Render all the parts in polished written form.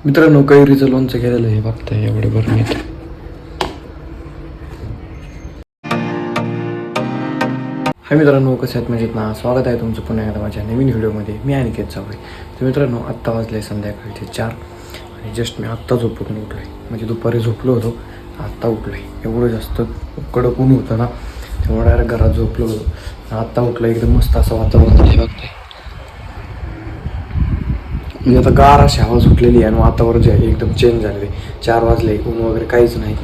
मित्रांनो, कैरीचं लोणचं केलेलं आहे बघताय एवढे बरणीत. हाय मित्रांनो, कसे आहेत मजेत ना? स्वागत आहे तुमचं पुन्हा एकदा माझ्या नवीन व्हिडिओमध्ये. मी अनिकेत सावळे. तर मित्रांनो, आत्ता वाजले संध्याकाळचे 4 आणि जस्ट मी आत्ता झोपून उठलो आहे. म्हणजे दुपारी झोपलो होतो, आत्ता उठलो आहे. एवढं जास्त कडक ऊन होतं ना, त्यामुळे डायरेक्ट घरात झोपलो होतो. आत्ता उठलं, एकदम मस्त असं वातावरण झालं बघताय. म्हणजे आता गार अशी हवा सुटलेली आहे आणि वातावरण जे आहे एकदम चेंज झालेलं आहे. 4 वाजले, ऊन वगैरे काहीच नाही.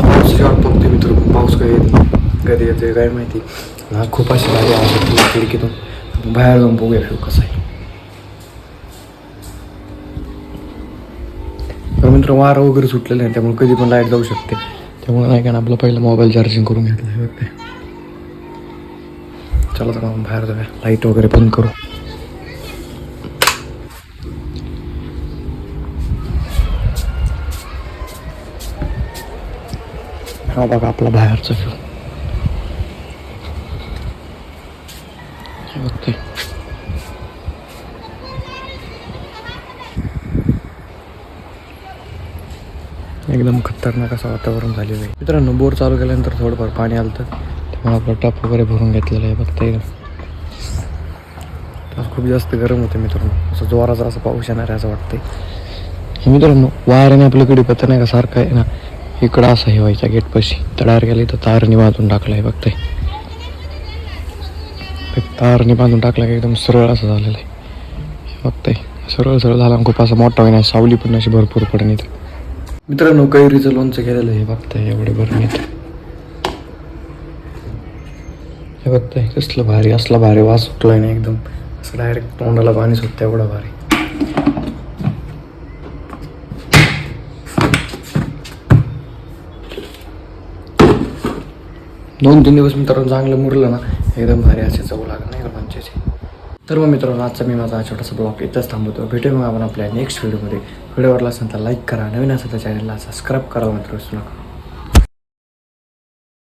पाऊस वाट बघते मित्र, पाऊस कधी येते काय माहिती ना. खूप अशी भारी आवाज खिडकीतून बाहेर जाऊन बघूया फिरू कसं आहे. तर मित्र, वारं वगैरे सुटलेलं आहे त्यामुळे कधी पण लाईट जाऊ शकते. त्यामुळे नाही का ना, आपला पहिला मोबाईल चार्जिंग करून घेतला आहे बघते. चला तर मग बाहेर जाऊया, लाईट वगैरे बंद करू. हा बघा आपला बाहेरचा व्ह्यू बघते. एकदम खतरनाक असं वातावरण झालेलं आहे. मित्रांनो, बोर चालू केल्यानंतर थोडंफार पाणी आलं त्यामुळे आपलं टप वगैरे भरून घेतलेलं आहे बघता येईल. तर खूप जास्त गरम होते मित्रांनो, असं जोराचा असं पाऊस येणार आहे असं वाटतंय. मित्रांनो, वाऱ्याने आपल्याकडे पत्ता नाही का सारखं आहे ना, इकडं असं हे व्हायच्या गेटपाशी तर डायरेक्ट गेलं तर तारने बांधून टाकलं आहे बघताय. तारने बांधून टाकला की एकदम सरळ असं झालेलं आहे बघताय. सरळ सरळ झाला, खूप असं मोठा होईना, सावली पण अशी भरपूर पडून येते. मित्रांनो, कैरीचं लोणचं केलेलं आहे बघताय एवढे बरणीत. हे बघताय कसलं भारी, असला भारी वास सुटलाय ना, एकदम असं डायरेक्ट तोंडाला पाणी सुटतं एवढं भारी. 2-3 दिवस मित्रांनो चांगलं मुरलं ना, एकदम भारी असे चव लागत नाही का लोणच्याची. तर मग मित्रांनो, आजचा मी माझा छोटासा ब्लॉग इथंच थांबवतो. भेटूया मग आपण आपल्या नेक्स्ट व्हिडिओमध्ये. व्हिडिओ आवडला असेल तर लाईक करा, नवीन असेल तर चॅनलला सबस्क्राईब करा मित्र, विसरू नका.